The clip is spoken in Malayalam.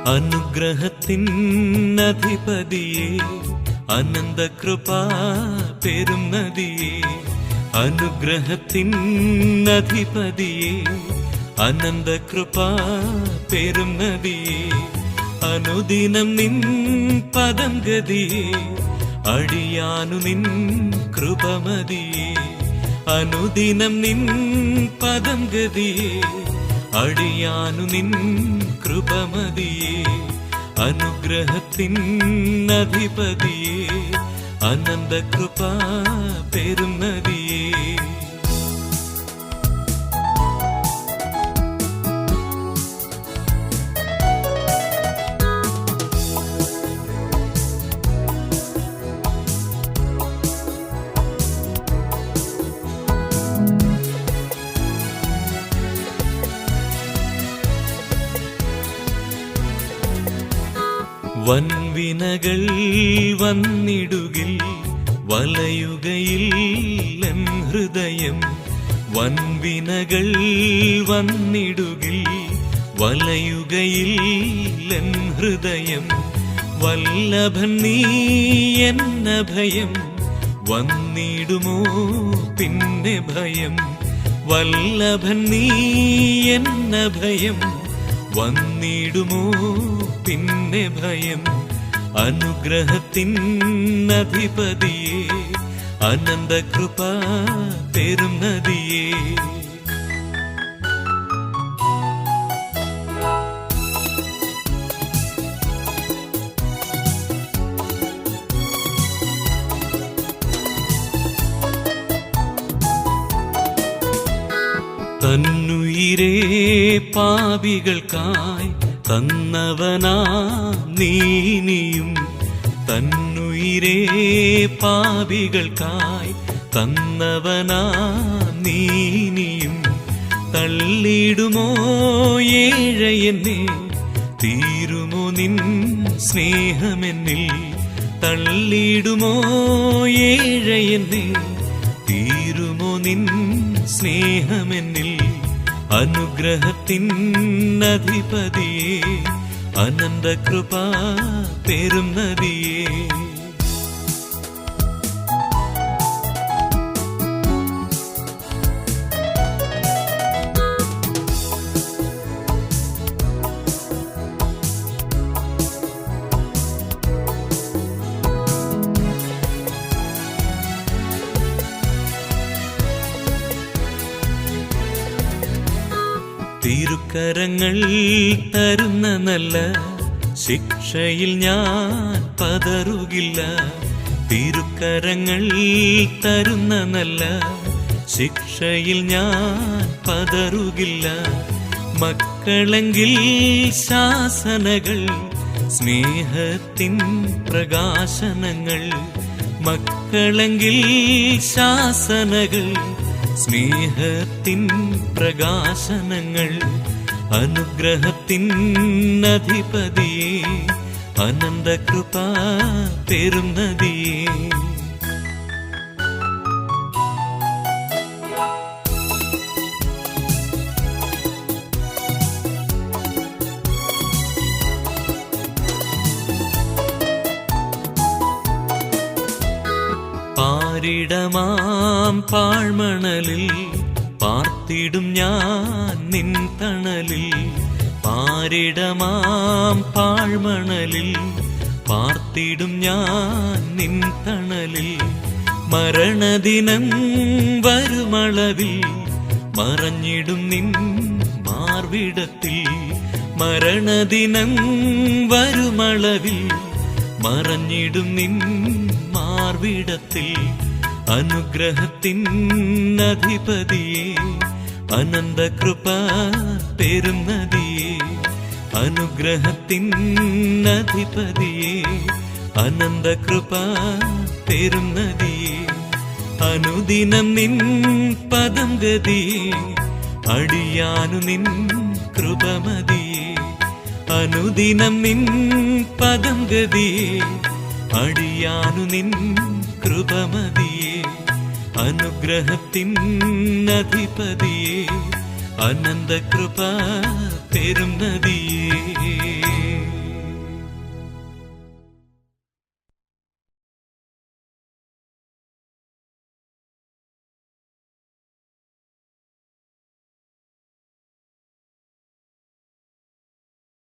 അനുഗ്രഹത്തിൻ അധിപതിയേ അനന്തകൃപാ പെരും നദിയേ അനുഗ്രഹത്തിൻ അധിപതിയേ അനന്തകൃപാ പെരും നദിയേ അനുദിനം നിൻ പദം ഗതിയേ അടിയാനു നിൻ കൃപമതിയേ അനുദിനം നിൻ പദം ഗതിയേ അടിയാനു നിൻ കൃപമതിയേ അനുഗ്രഹത്തിൻ അധിപതിയേ അനന്തകൃപാ പെരും നദിയേ വൻവിനകൾ വന്നിടുകിൽ വലയുകയിൽ എൻ ഹൃദയം വൻവിനകൾ വന്നിടുകിൽ വലയുകയിൽ എൻ ഹൃദയം വല്ലഭൻ നീ എന്ന ഭയം വന്നിടുമോ പിന്നെ ഭയം വല്ലഭൻ നീ എന്ന ഭയം വന്നിടുമോ പിന്നെ ഭയം അനുഗ്രഹത്തിൻ അധിപതിയേ അനന്തകൃപാ പെരും നദിയേ തന്നുയിരേ പാപികൾക്കായി തന്നവനാ നീനിയും തന്നുയിരേ പാപികൾക്കായി തന്നവനാ നീനിയും തള്ളിടുമോ ഏഴയെന്നെ തീരുമോ നിൻ സ്നേഹമെന്നിൽ തള്ളിടുമോ ഏഴയെന്നെ തീരുമോ നിൻ സ്നേഹമെന്നിൽ അനുഗ്രഹത്തിൻ അധിപതിയേ അനന്തകൃപാ പെരും നദിയേ തിരുക്കരങ്ങൾ തരുന്ന നല്ല ശിക്ഷയിൽ ഞാൻ പതറുകില്ല തിരുക്കരങ്ങൾ തരുന്ന നല്ല ശിക്ഷയിൽ ഞാൻ പതറുകില്ല മക്കളെങ്കിൽ ശാസനകൾ സ്നേഹത്തിൻ പ്രകാശനങ്ങൾ മക്കളെങ്കിൽ ശാസനകൾ സ്നേഹത്തിൻ പ്രകാശനങ്ങൾ അനുഗ്രഹത്തിൻ അധിപതിയേ അനന്തകൃപാ പെരും നദിയേ പാരിടമാം പാഴ്മണലിൽ പാർത്തിടും ഞാൻ നിൻ തണലിൽ പാരിടമാം പാഴ്മണലിൽ പാർത്തിടും ഞാൻ നിൻ തണലിൽ മരണദിനം വരുമളവിൽ മറഞ്ഞിടും നിൻ മാർവിടത്തിൽ മരണദിനം വരുമളവിൽ മറഞ്ഞിടും നിൻ മാർവിടത്തിൽ അനുഗ്രഹത്തിൻ അധിപതിയേ അനന്തകൃപാ പെരും നദിയേ അനുഗ്രഹത്തിൻ അധിപതിയേ അനന്തകൃപാ പെരും നദിയേ അനുദിനം നിൻ പദം ഗതിയേ അടിയാനു നിൻ കൃപമതിയേ അനുദിനം നിൻ പദം ഗതിയേ അടിയാനു നിൻ കൃപമതിയേ അനുഗ്രഹത്തിൻ അധിപതിയേ അനന്തകൃപാ പെരും നദിയേ.